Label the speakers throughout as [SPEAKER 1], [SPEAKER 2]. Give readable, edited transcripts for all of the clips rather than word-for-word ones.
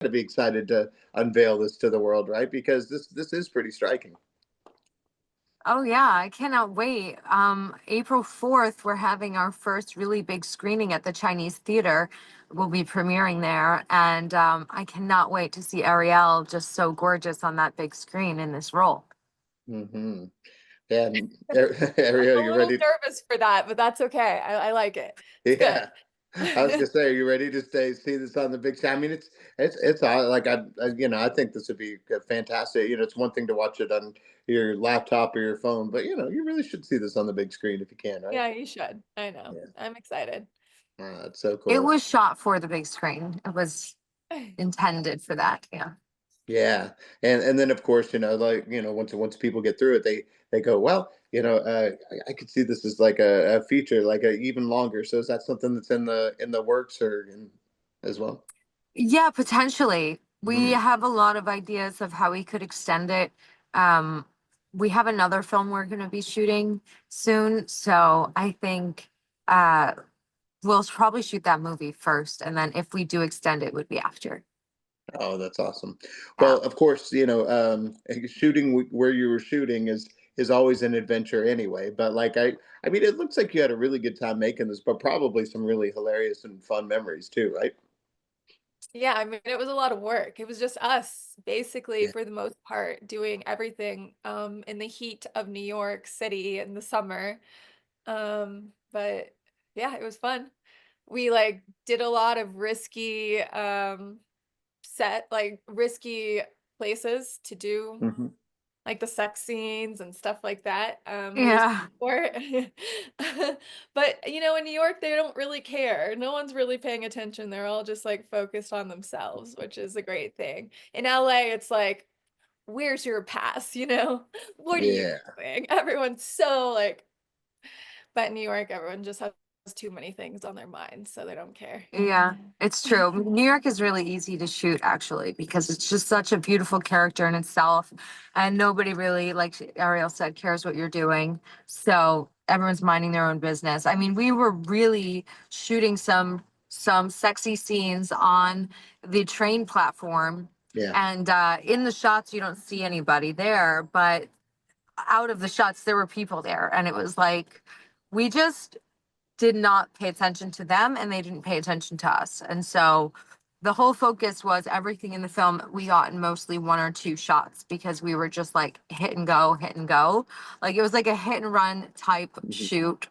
[SPEAKER 1] to be excited to unveil this to the world, right? Because this is pretty striking.
[SPEAKER 2] Oh yeah, I cannot wait. April 4th, we're having our first really big screening at the Chinese Theater. We'll be premiering there, and I cannot wait to see Arielle just so gorgeous on that big screen in this role.
[SPEAKER 1] Hmm. And
[SPEAKER 3] I'm
[SPEAKER 1] Ariel,
[SPEAKER 3] a
[SPEAKER 1] you
[SPEAKER 3] little
[SPEAKER 1] ready?
[SPEAKER 3] nervous for that, but that's okay. I like it. It's good.
[SPEAKER 1] Yeah. I was gonna say, are you ready to stay see this on the big screen? I mean, it's like I think this would be fantastic. It's one thing to watch it on your laptop or your phone, but you really should see this on the big screen if you can, right?
[SPEAKER 3] Yeah, you should. I know.
[SPEAKER 1] Yeah,
[SPEAKER 3] I'm excited.
[SPEAKER 1] it's so
[SPEAKER 2] It
[SPEAKER 1] cool.
[SPEAKER 2] was shot for the big screen. It was intended for that. Yeah.
[SPEAKER 1] Yeah, and then of course, like once people get through it, they go, well, I could see this as like a feature, like a even longer. So is that something that's in the works or as well?
[SPEAKER 2] Yeah, potentially. We
[SPEAKER 1] Hmm.
[SPEAKER 2] have a lot of ideas of how we could extend it. Um, we have another film we're going to be shooting soon, so I think uh, we'll probably shoot that movie first, and then if we do extend it, would be after.
[SPEAKER 1] Oh, that's awesome.
[SPEAKER 2] Yeah.
[SPEAKER 1] Well, of course, shooting where you were shooting is always an adventure anyway. But like I mean, it looks like you had a really good time making this, but probably some really hilarious and fun memories too, right?
[SPEAKER 3] Yeah, I mean, it was a lot of work. It was just us, basically,
[SPEAKER 1] Yeah.
[SPEAKER 3] for the most part, doing everything in the heat of New York City in the summer. But yeah, it was fun. We like did a lot of risky risky places to do
[SPEAKER 1] Hmm.
[SPEAKER 3] like the sex scenes and stuff like that. We were
[SPEAKER 2] Yeah.
[SPEAKER 3] for but in New York they don't really care. No one's really paying attention. They're all just like focused on themselves, which is a great thing. In LA, it's like, where's your pass, What are you
[SPEAKER 1] Yeah.
[SPEAKER 3] doing? Everyone's so like, but in New York, everyone just has too many things on their minds, so they don't care.
[SPEAKER 2] Yeah, it's true. New York is really easy to shoot actually because it's just such a beautiful character in itself, and nobody really, like Ariel said, cares what you're doing. So everyone's minding their own business. I mean, we were really shooting some sexy scenes on the train platform,
[SPEAKER 1] Yeah.
[SPEAKER 2] and in the shots you don't see anybody there, but out of the shots there were people there, and it was like we just did not pay attention to them and they didn't pay attention to us. And so the whole focus was everything in the film we got in mostly one or two shots because we were just like hit and go, hit and go. Like it was like a hit and run type
[SPEAKER 1] Hmm.
[SPEAKER 2] shoot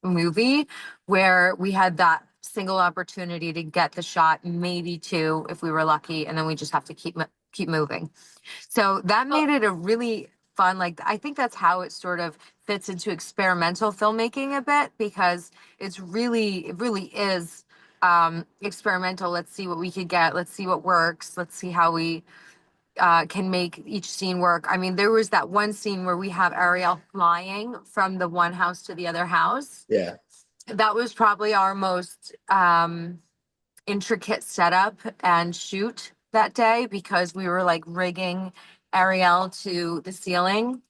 [SPEAKER 2] movie where we had that single opportunity to get the shot, maybe two if we were lucky, and then we just have to keep moving. So that
[SPEAKER 3] Oh,
[SPEAKER 2] made it a really fun, like I think that's how it sort of fits into experimental filmmaking a bit because it really is experimental. Let's see what we could get. Let's see what works. Let's see how we can make each scene work. I mean, there was that one scene where we have Ariel flying from the one house to the other house.
[SPEAKER 1] Yeah.
[SPEAKER 2] That was probably our most intricate setup and shoot that day because we were like rigging Ariel to the ceiling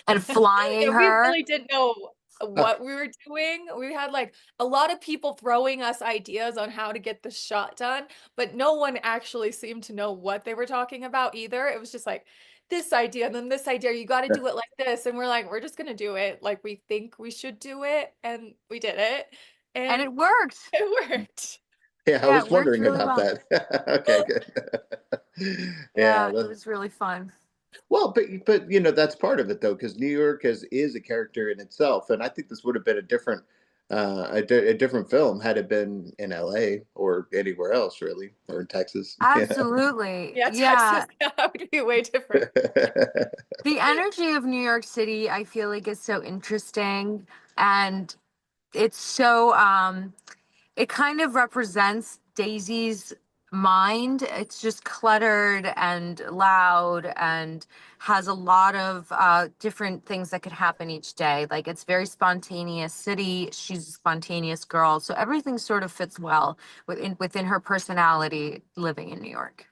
[SPEAKER 2] and flying
[SPEAKER 3] yeah, we
[SPEAKER 2] her.
[SPEAKER 3] really didn't know what we were doing. We had like a lot of people throwing us ideas on how to get the shot done, but no one actually seemed to know what they were talking about either. It was just like this idea and then this idea, you got to do it like this. And we're like, we're just going to do it like we think we should do it. And we did it.
[SPEAKER 2] And
[SPEAKER 3] And
[SPEAKER 2] it worked.
[SPEAKER 3] it worked.
[SPEAKER 1] Yeah, I
[SPEAKER 2] Yeah,
[SPEAKER 1] was
[SPEAKER 2] it worked
[SPEAKER 1] wondering
[SPEAKER 2] really
[SPEAKER 1] about
[SPEAKER 2] well.
[SPEAKER 1] that. Okay, good.
[SPEAKER 2] Yeah,
[SPEAKER 1] Yeah,
[SPEAKER 2] it was really fun.
[SPEAKER 1] well, but that's part of it though, because New York is a character in itself, and I think this would have been a different a different film had it been in L.A. or anywhere else, really, or in Texas. Yeah.
[SPEAKER 2] Absolutely.
[SPEAKER 3] Yeah, Texas,
[SPEAKER 2] Yeah.
[SPEAKER 3] that would be way different.
[SPEAKER 2] The energy of New York City, I feel like is so interesting and it's so it kind of represents Daisy's mind. It's just cluttered and loud and has a lot of different things that could happen each day. Like it's very spontaneous city. She's a spontaneous girl. So everything sort of fits well within her personality living in New York.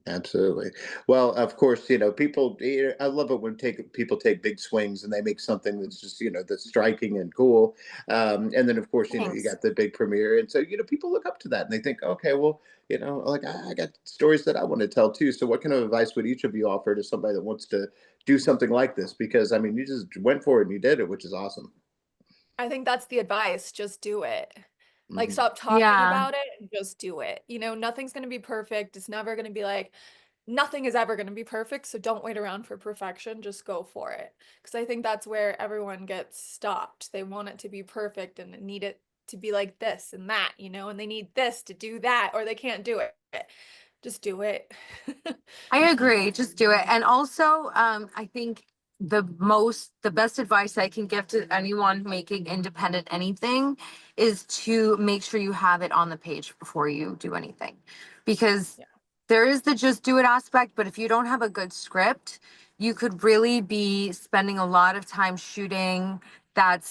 [SPEAKER 1] Absolutely. Well, of course, people. I love it when take people take big swings and they make something that's just that's striking and cool. And then, of course, you
[SPEAKER 2] Thanks.
[SPEAKER 1] got the big premiere, and so people look up to that and they think, okay, well, like I got stories that I want to tell too. So, what kind of advice would each of you offer to somebody that wants to do something like this? Because I mean, you just went for it and you did it, which is awesome.
[SPEAKER 3] I think that's the advice. Just do it. Like,
[SPEAKER 1] Hmm.
[SPEAKER 3] stop talking
[SPEAKER 2] Yeah,
[SPEAKER 3] about it and just do it. Nothing's going to be perfect. It's never going to be like, nothing is ever going to be perfect. So don't wait around for perfection. Just go for it. Because I think that's where everyone gets stopped. They want it to be perfect and need it to be like this and that, and they need this to do that, or they can't do it. Just do it.
[SPEAKER 2] I agree. Just do it. And also, I think the best advice I can give to anyone making independent anything is to make sure you have it on the page before you do anything. Because
[SPEAKER 3] Yeah.
[SPEAKER 2] there is the just do it aspect, but if you don't have a good script, you could really be spending a lot of time shooting that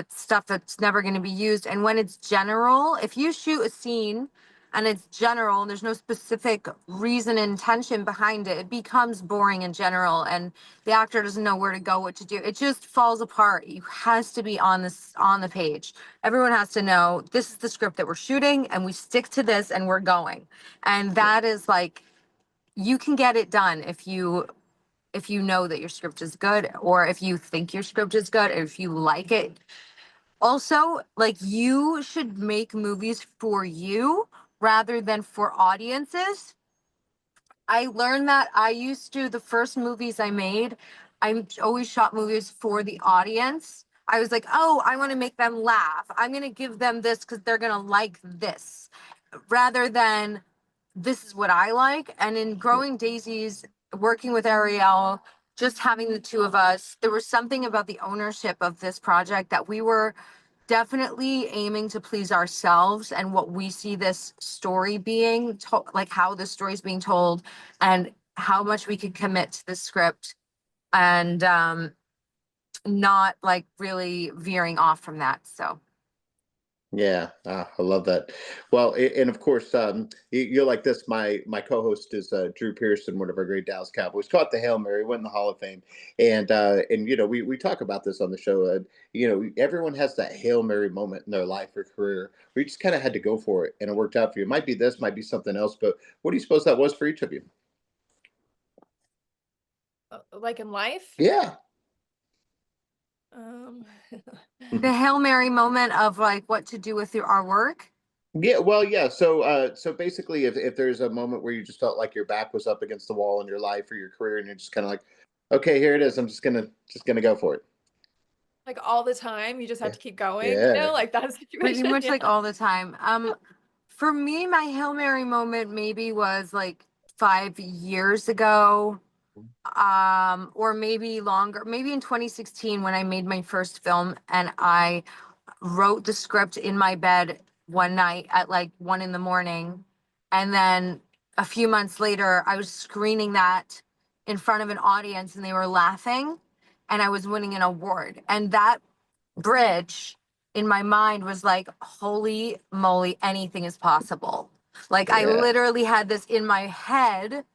[SPEAKER 2] stuff that's never going to be used. And when it's general, if you shoot a scene and it's general and there's no specific reason and intention behind it, it becomes boring and general, and the actor doesn't know where to go, what to do. It just falls apart. It has to be on the page. Everyone has to know this is the script that we're shooting and we stick to this and we're going. And
[SPEAKER 1] Yeah.
[SPEAKER 2] that is like, you can get it done if you know that your script is good, or if you think your script is good, or if you like it. Also, like, you should make movies for you rather than for audiences. I learned that the first movies I made, I always shot movies for the audience. I was like, oh, I want to make them laugh. I'm going to give them this because they're going to like this, rather than this is what I like. And in Growing Daisies, working with Arielle, just having the two of us, there was something about the ownership of this project that we were definitely aiming to please ourselves and what we see this story being told, like how the story is being told, and how much we could commit to the script, and not like really veering off from that. So
[SPEAKER 1] Yeah, I love that. Well, and of course, you're like this. My co-host is Drew Pearson, one of our great Dallas Cowboys. Caught the Hail Mary, went in the Hall of Fame, and we talk about this on the show. Everyone has that Hail Mary moment in their life or career where you just kind of had to go for it, and it worked out for you. It might be this, might be something else, but what do you suppose that was for each of you?
[SPEAKER 3] Like in life.
[SPEAKER 1] Yeah.
[SPEAKER 3] Um,
[SPEAKER 2] the Hail Mary moment of like what to do with our work.
[SPEAKER 1] Yeah, well, yeah. So basically, if there's a moment where you just felt like your back was up against the wall in your life or your career, and you're just kind of like, okay, here it is. I'm just gonna go for it.
[SPEAKER 3] like all the time, you just have
[SPEAKER 1] Yeah,
[SPEAKER 3] to keep going,
[SPEAKER 1] yeah.
[SPEAKER 3] like that
[SPEAKER 2] Pretty
[SPEAKER 3] situation.
[SPEAKER 2] much
[SPEAKER 3] Yeah.
[SPEAKER 2] like all the time. For me, my Hail Mary moment maybe was like 5 years ago, or maybe longer, maybe in 2016 when I made my first film, and I wrote the script in my bed one night at like 1 in the morning. And then a few months later, I was screening that in front of an audience and they were laughing, and I was winning an award. And that bridge in my mind was like, holy moly, anything is possible. Like, I
[SPEAKER 1] Yeah.
[SPEAKER 2] literally had this in my head,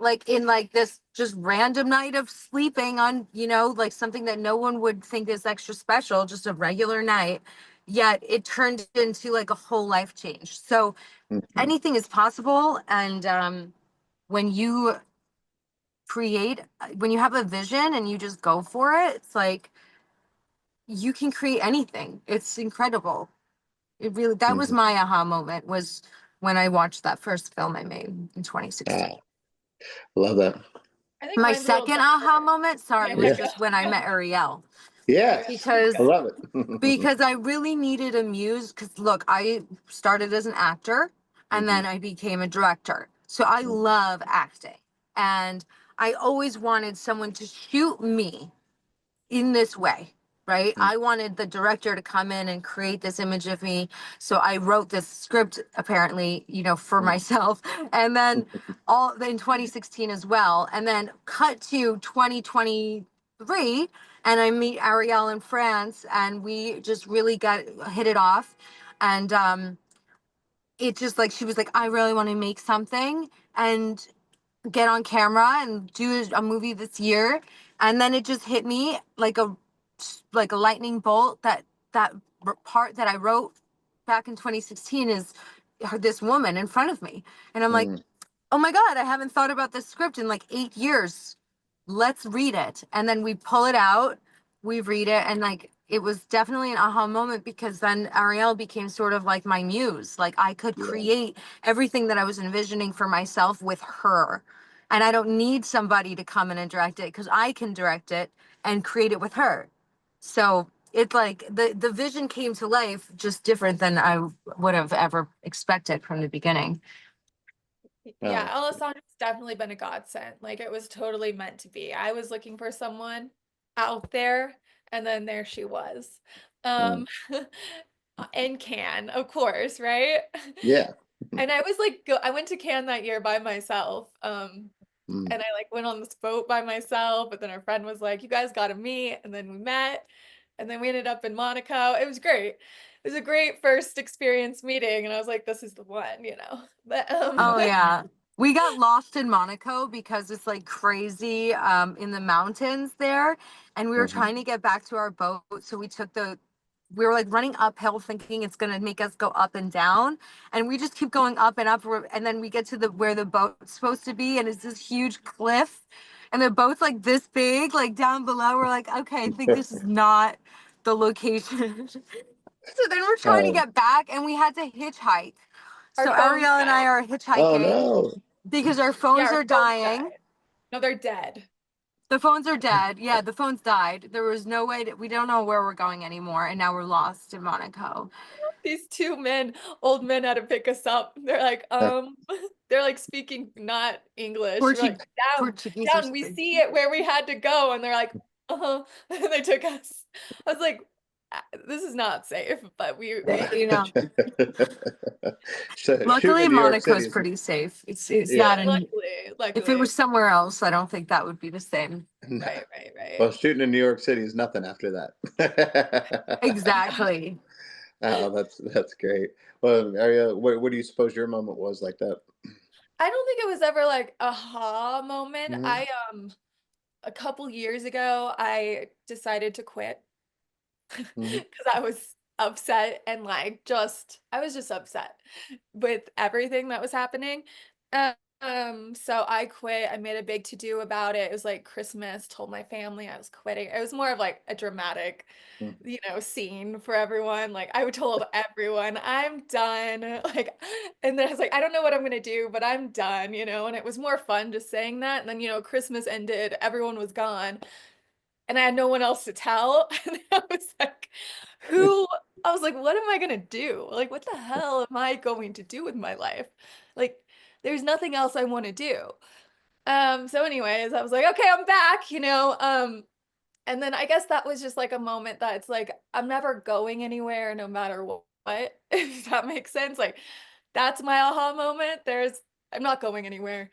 [SPEAKER 2] like in like this just random night of sleeping on, like something that no one would think is extra special, just a regular night. Yet it turned into like a whole life change. So
[SPEAKER 1] Mhm.
[SPEAKER 2] anything is possible. And when you when you have a vision and you just go for it, it's like you can create anything. It's incredible. That was
[SPEAKER 1] Mhm.
[SPEAKER 2] my aha moment, was when I watched that first film I made in
[SPEAKER 1] Ah,
[SPEAKER 2] 2016.
[SPEAKER 1] love that.
[SPEAKER 3] I think
[SPEAKER 2] My
[SPEAKER 3] mine's a little
[SPEAKER 2] second aha
[SPEAKER 3] darker.
[SPEAKER 2] moment, sorry,
[SPEAKER 3] Yeah,
[SPEAKER 2] was
[SPEAKER 1] Yeah.
[SPEAKER 2] just when I met Arielle,
[SPEAKER 1] Yes, I
[SPEAKER 2] because
[SPEAKER 1] love it.
[SPEAKER 2] I really needed a muse. Because look, I started as an actor and
[SPEAKER 1] Hmm.
[SPEAKER 2] then I became a director. So I love acting, and I always wanted someone to shoot me in this way, right? I wanted the director to come in and create this image of me. So I wrote this script, apparently, for myself. And then all in 2016 as well. And then cut to 2023, and I meet Arielle in France, and we just really hit it off. And it just like, she was like, I really want to make something and get on camera and do a movie this year. And then it just hit me like a lightning bolt that that part that I wrote back in 2016 is this woman in front of me. And I'm like,
[SPEAKER 1] Mm,
[SPEAKER 2] oh my God, I haven't thought about this script in like 8 years. Let's read it. And then we pull it out, we read it, and like it was definitely an aha moment because then Arielle became sort of like my muse. Like I could
[SPEAKER 1] yeah.
[SPEAKER 2] create everything that I was envisioning for myself with her. And I don't need somebody to come in and direct it because I can direct it and create it with her. So it's like the vision came to life just different than I would have ever expected from the beginning.
[SPEAKER 3] Yeah,
[SPEAKER 1] Oh,
[SPEAKER 3] Alessandra's definitely been a godsend. Like it was totally meant to be. I was looking for someone out there, and then there she was.
[SPEAKER 1] mm,
[SPEAKER 3] Um, and Cannes, of course, right?
[SPEAKER 1] yeah.
[SPEAKER 3] And I was like, I went to Cannes that year by myself.
[SPEAKER 1] Mm.
[SPEAKER 3] And I like went on this boat by myself, but then our friend was like, "You guys got to meet," and then we met, and then we ended up in Monaco. It was great. It was a great first experience meeting, and I was like, "This is the one," you know. But
[SPEAKER 2] Oh yeah. We got lost in Monaco because it's like crazy in the mountains there. And we were
[SPEAKER 1] Mhm.
[SPEAKER 2] trying to get back to our boat. So we were like running uphill thinking it's gonna make us go up and down. And we just keep going up and up. And then we get to the where the boat's supposed to be, and it's this huge cliff. And the boat's like this big, like down below. We're like, okay, I think this is not the location. So then we're trying to
[SPEAKER 1] Oh,
[SPEAKER 2] get back and we had to hitchhike.
[SPEAKER 3] our
[SPEAKER 2] So
[SPEAKER 3] phones
[SPEAKER 2] Arielle and I
[SPEAKER 3] died.
[SPEAKER 2] are
[SPEAKER 1] oh
[SPEAKER 2] hitchhiking
[SPEAKER 1] no.
[SPEAKER 2] because our
[SPEAKER 3] Yeah,
[SPEAKER 2] phones
[SPEAKER 3] our
[SPEAKER 2] are
[SPEAKER 3] phones
[SPEAKER 2] dying.
[SPEAKER 3] died. No, they're dead.
[SPEAKER 2] The phones are dead. Yeah, the phones died. There was no way we don't know where we're going anymore. And now we're lost in Monaco.
[SPEAKER 3] These two men, old men, had to pick us up. They're like, they're like speaking not English. We're like, down,
[SPEAKER 2] Portuguese or
[SPEAKER 3] down. We
[SPEAKER 2] something.
[SPEAKER 3] see it where we had to go, and they're like, and they took us. I was like, this is not safe, but we made it.
[SPEAKER 2] You know,
[SPEAKER 1] So shooting
[SPEAKER 2] luckily
[SPEAKER 1] in New York City
[SPEAKER 2] Monaco's
[SPEAKER 1] is,
[SPEAKER 2] pretty safe. It's
[SPEAKER 3] Yeah,
[SPEAKER 2] not
[SPEAKER 1] yeah.
[SPEAKER 2] an, if it
[SPEAKER 3] luckily.
[SPEAKER 2] was somewhere else, I don't think that would be the same.
[SPEAKER 3] Right, right, right.
[SPEAKER 1] Well, shooting in New York City is nothing after that.
[SPEAKER 2] Exactly.
[SPEAKER 1] Oh, that's great. Well, Aria, what do you suppose your moment was like that?
[SPEAKER 3] I don't think it was ever like a aha moment.
[SPEAKER 1] Hmm.
[SPEAKER 3] I a couple years ago, I decided to quit
[SPEAKER 1] Hmm.
[SPEAKER 3] because I was upset and like just I was just upset with everything that was happening. So I quit. I made a big to-do about it. It was like Christmas, told my family I was quitting. It was more of like a dramatic, scene for everyone. Like I told everyone, I'm done. Like, and then I was like, I don't know what I'm gonna do, but I'm done, and it was more fun just saying that. And then, Christmas ended, everyone was gone and I had no one else to tell. And I was like, who? I was like, what am I gonna do? Like, what the hell am I going to do with my life? Like, there's nothing else I want to do. So anyways, I was like, okay, I'm back, and then I guess that was just like a moment that it's like, I'm never going anywhere no matter what, if that makes sense. Like, that's my aha moment. I'm not going anywhere.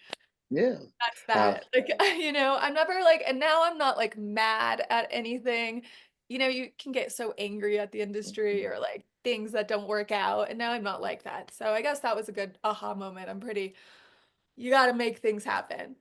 [SPEAKER 1] Yeah.
[SPEAKER 3] That's
[SPEAKER 1] Uh,
[SPEAKER 3] that. Like, I'm never like, and now I'm not like mad at anything. You can get so angry at the industry or like things that don't work out. And now I'm not like that. So I guess that was a good aha moment. You got to make things happen.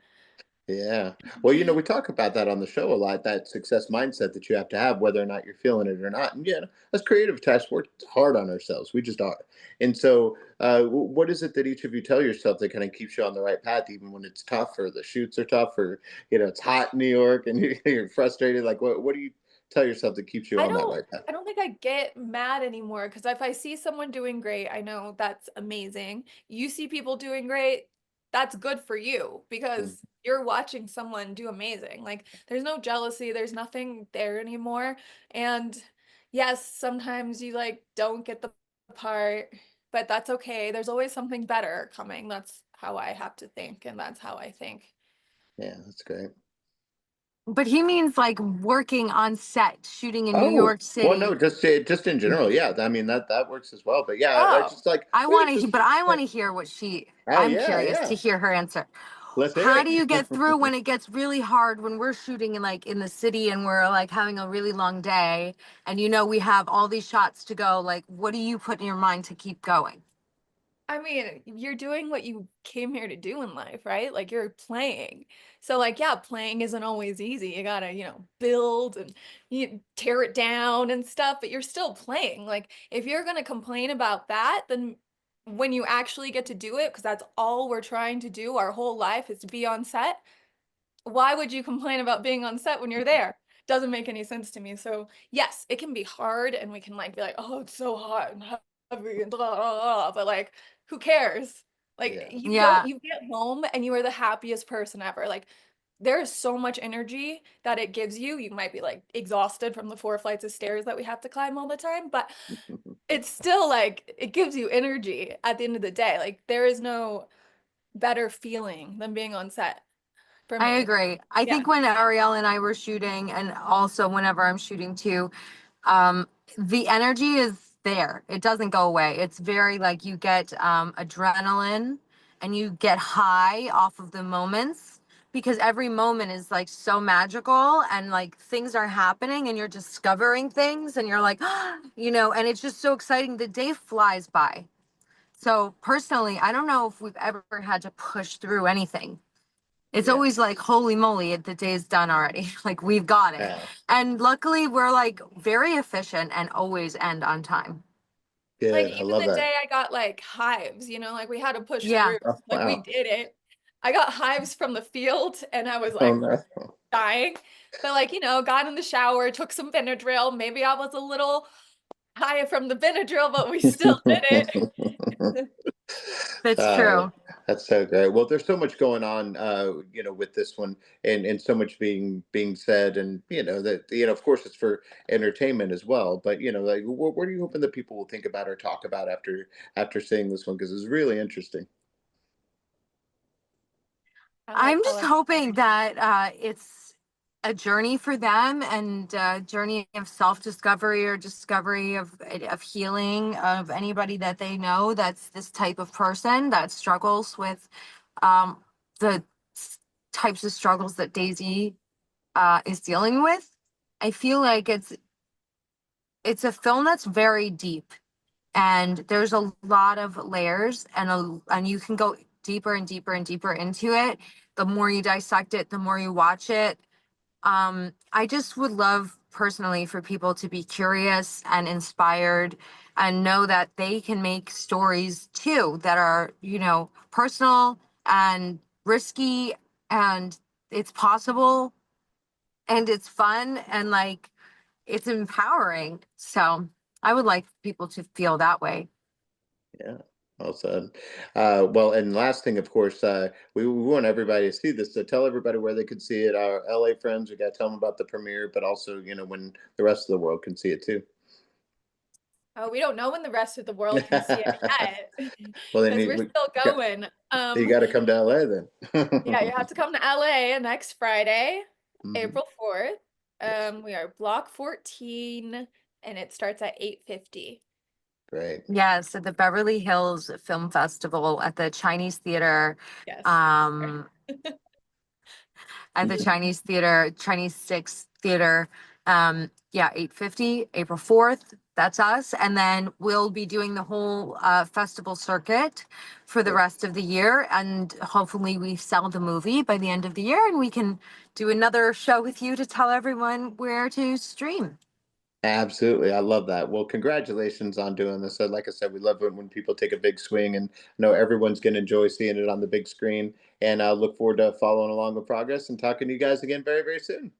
[SPEAKER 1] Yeah. Well, we talk about that on the show a lot, that success mindset that you have to have, whether or not you're feeling it or not. And as creative types, we're hard on ourselves. We just are. And so, what is it that each of you tell yourself that kind of keeps you on the right path, even when it's tough or the shoots are tough or, it's hot in New York and you're frustrated? Like, what do you tell yourself that keeps you
[SPEAKER 3] I
[SPEAKER 1] on that
[SPEAKER 3] don't
[SPEAKER 1] right path?
[SPEAKER 3] I don't think I get mad anymore because if I see someone doing great, I know that's amazing. You see people doing great, that's good for you
[SPEAKER 1] Mm,
[SPEAKER 3] because you're watching someone do amazing. Like there's no jealousy, there's nothing there anymore. And yes, sometimes you like don't get the part, but that's okay. There's always something better coming. That's how I have to think, and that's how I think.
[SPEAKER 1] yeah, that's great.
[SPEAKER 2] But he means like working on set, shooting in New
[SPEAKER 1] Oh,
[SPEAKER 2] York
[SPEAKER 1] well, no,
[SPEAKER 2] City.
[SPEAKER 1] just in general. Yeah. I mean, that works as well. But yeah, I
[SPEAKER 3] Oh,
[SPEAKER 1] just like,
[SPEAKER 2] I
[SPEAKER 1] we
[SPEAKER 2] want to,
[SPEAKER 1] just,
[SPEAKER 2] but I want
[SPEAKER 1] like,
[SPEAKER 2] to hear what
[SPEAKER 1] oh,
[SPEAKER 2] I'm
[SPEAKER 1] yeah,
[SPEAKER 2] curious to
[SPEAKER 1] yeah.
[SPEAKER 2] hear her answer.
[SPEAKER 1] Let's hear
[SPEAKER 2] How do you get through
[SPEAKER 1] it.
[SPEAKER 2] when it gets really hard when we're shooting in the city and we're like having a really long day and we have all these shots to go? Like, what do you put in your mind to keep going?
[SPEAKER 3] I mean, you're doing what you came here to do in life, right? Like you're playing. So like, yeah, playing isn't always easy. You gotta, build and you tear it down and stuff, but you're still playing. Like if you're gonna complain about that, then when you actually get to do it, because that's all we're trying to do our whole life is to be on set, why would you complain about being on set when you're there? Doesn't make any sense to me. So yes, it can be hard and we can like be like, oh, it's so hot and heavy and blah, blah, blah. But like, who cares? Like
[SPEAKER 1] Yeah.
[SPEAKER 2] Yeah,
[SPEAKER 3] you get home and you are the happiest person ever. Like there is so much energy that it gives you. You might be like exhausted from the 4 flights of stairs that we have to climb all the time, but it's still like it gives you energy at the end of the day. Like there is no better feeling than being on set for
[SPEAKER 2] I
[SPEAKER 3] me.
[SPEAKER 2] agree. I
[SPEAKER 3] Yeah.
[SPEAKER 2] think when Arielle and I were shooting, and also whenever I'm shooting too, um, the energy is there. It doesn't go away. It's very like you get adrenaline and you get high off of the moments because every moment is like so magical and like things are happening and you're discovering things and you're like, and it's just so exciting. The day flies by. So personally, I don't know if we've ever had to push through anything. It's
[SPEAKER 3] Yeah.
[SPEAKER 2] always like, holy moly, the day's done already. Like we've got it.
[SPEAKER 1] Yeah.
[SPEAKER 2] And luckily we're like very efficient and always end on time.
[SPEAKER 3] Like
[SPEAKER 1] Good. I
[SPEAKER 3] even
[SPEAKER 1] love
[SPEAKER 3] the
[SPEAKER 1] that.
[SPEAKER 3] day I got like hives, like we had to push
[SPEAKER 2] Yeah.
[SPEAKER 3] through.
[SPEAKER 1] Oh,
[SPEAKER 3] Like we
[SPEAKER 1] wow.
[SPEAKER 3] did it. I got hives from the field and I was
[SPEAKER 1] Oh
[SPEAKER 3] like
[SPEAKER 1] no.
[SPEAKER 3] dying. But like, got in the shower, took some Benadryl. Maybe I was a little high from the Benadryl, but we still did it.
[SPEAKER 2] That's
[SPEAKER 1] Uh,
[SPEAKER 2] true.
[SPEAKER 1] that's so great. Well, there's so much going on, with this one, and so much being said, and that of course, it's for entertainment as well. But like, what are you hoping that people will think about or talk about after seeing this one? Because it's really interesting.
[SPEAKER 3] I'll let
[SPEAKER 2] I'm just
[SPEAKER 3] Ella.
[SPEAKER 2] hoping that it's a journey for them and a journey of self-discovery or discovery of healing of anybody that they know that's this type of person that struggles with um, the types of struggles that Daisy is dealing with. I feel like it's a film that's very deep and there's a lot of layers and you can go deeper and deeper and deeper into it. The more you dissect it, the more you watch it. I just would love personally for people to be curious and inspired and know that they can make stories too that are, personal and risky and it's possible and it's fun and like it's empowering. So I would like people to feel that way.
[SPEAKER 1] Yeah. Well said. Well, and last thing, of course, we want everybody to see this. So tell everybody where they could see it. Our LA friends, we got to tell them about the premiere, but also, when the rest of the world can see it too.
[SPEAKER 3] Oh, we don't know when the rest of the world can see it yet
[SPEAKER 1] Well, then
[SPEAKER 3] because we're still going.
[SPEAKER 1] you got to come to LA
[SPEAKER 3] Yeah, you
[SPEAKER 1] then.
[SPEAKER 3] have to come to LA next Friday,
[SPEAKER 1] Hmm.
[SPEAKER 3] April 4th.
[SPEAKER 1] Yes.
[SPEAKER 3] We are block 14 and it starts at 8:50.
[SPEAKER 1] Great.
[SPEAKER 2] Yes, at the Beverly Hills Film Festival at the Chinese Theater,
[SPEAKER 3] Yes.
[SPEAKER 2] um, Chinese Six Theater. Yeah, 8:50, April 4th. That's us. And then we'll be doing the whole festival circuit for the
[SPEAKER 1] Great.
[SPEAKER 2] rest of the year. And hopefully we sell the movie by the end of the year and we can do another show with you to tell everyone where to stream.
[SPEAKER 1] Absolutely. I love that. Well, congratulations on doing this. Like I said, we love it when people take a big swing, and I know everyone's going to enjoy seeing it on the big screen. And I look forward to following along the progress and talking to you guys again very, very soon.